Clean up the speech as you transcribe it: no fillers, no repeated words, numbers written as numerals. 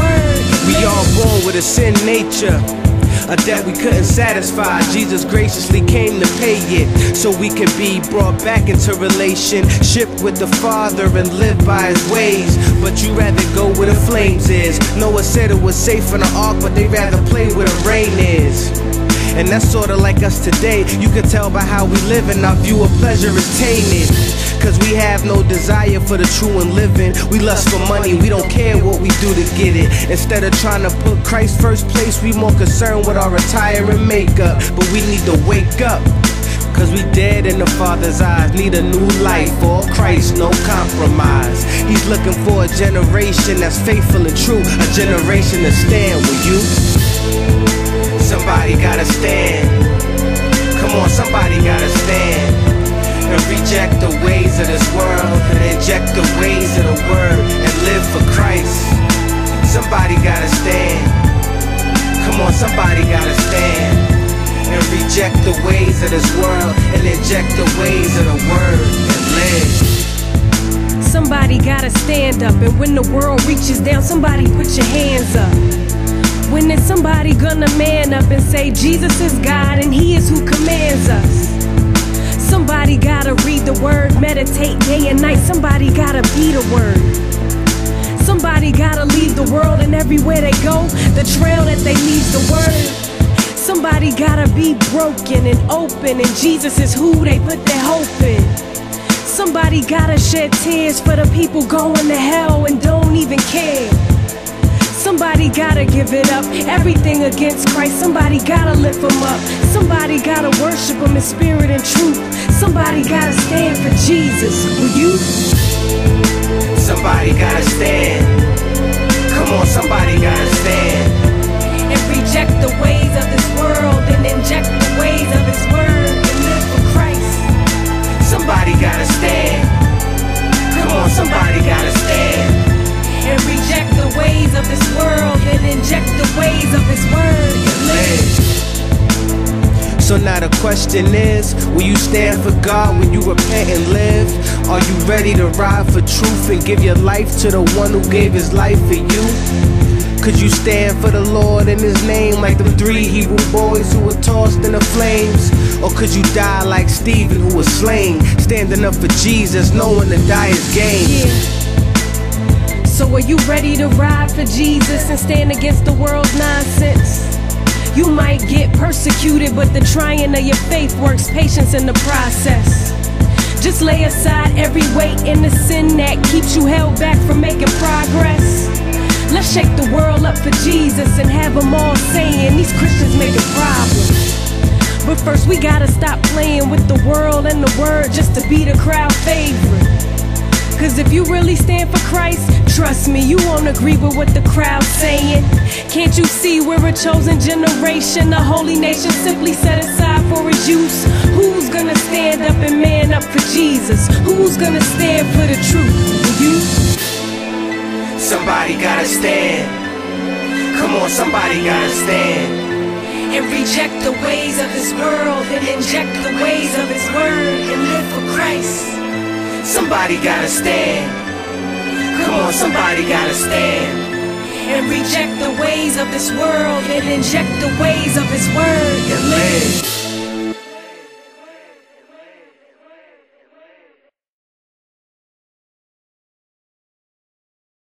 word. We all born with a sin nature, a debt we couldn't satisfy. Jesus graciously came to pay it, so we could be brought back into relationship with the Father and live by His ways. But you rather go where the flames is. Noah said it was safe in the ark, but they rather play where the rain is. And that's sorta like us today. You can tell by how we live, and our view of pleasure is tainted. Cause we have no desire for the true and living. We lust for money, we don't care what we do to get it. Instead of trying to put Christ first place, we more concerned with our attire and makeup. But we need to wake up, cause we dead in the Father's eyes. Need a new life, all Christ, no compromise. He's looking for a generation that's faithful and true, a generation to stand with you. Somebody gotta stand. Come on, somebody gotta stand and reject the ways of this world and inject the ways of the word and live for Christ. Somebody gotta stand. Come on, somebody gotta stand and reject the ways of this world and inject the ways of the word and live. Somebody gotta stand up, and when the world reaches down, somebody put your hands up. When is somebody gonna man up and say Jesus is God and He is who commands us? Somebody gotta read the word, meditate day and night. Somebody gotta be the word. Somebody gotta leave the world, and everywhere they go, the trail that they leave's the word. Somebody gotta be broken and open, and Jesus is who they put their hope in. Somebody gotta shed tears for the people going to hell and don't even care. Somebody gotta give it up, everything against Christ. Somebody gotta lift Him up. Somebody gotta worship Him in spirit and truth. Somebody gotta stand for Jesus. Will you? Somebody gotta stand. Come on, somebody gotta stand and reject the ways of this world and inject the ways of His word and live for Christ. Somebody gotta stand. Come on, somebody gotta stand and reject the ways of this world and inject the ways of His word and live. So now the question is, will you stand for God when you repent and live? Are you ready to ride for truth and give your life to the one who gave His life for you? Could you stand for the Lord in His name like them 3 Hebrew boys who were tossed in the flames? Or could you die like Stephen who was slain, standing up for Jesus, knowing to die is gain? Yeah. So are you ready to ride for Jesus and stand against the world's nonsense? You might get persecuted, but the trying of your faith works patience in the process. Just lay aside every weight and the sin that keeps you held back from making progress. Let's shake the world up for Jesus and have them all saying these Christians making problems. But first we gotta stop playing with the world and the word just to be the crowd favorite. Cause if you really stand for Christ, trust me, you won't agree with what the crowd's saying. Can't you see we're a chosen generation, a holy nation simply set aside for His use? Who's gonna stand up and man up for Jesus? Who's gonna stand for the truth? You? Somebody gotta stand. Come on, somebody gotta stand and reject the ways of this world and inject the ways of His word and live for Christ. Somebody gotta stand. Come on, somebody gotta stand and reject the ways of this world and inject the ways of His word and live.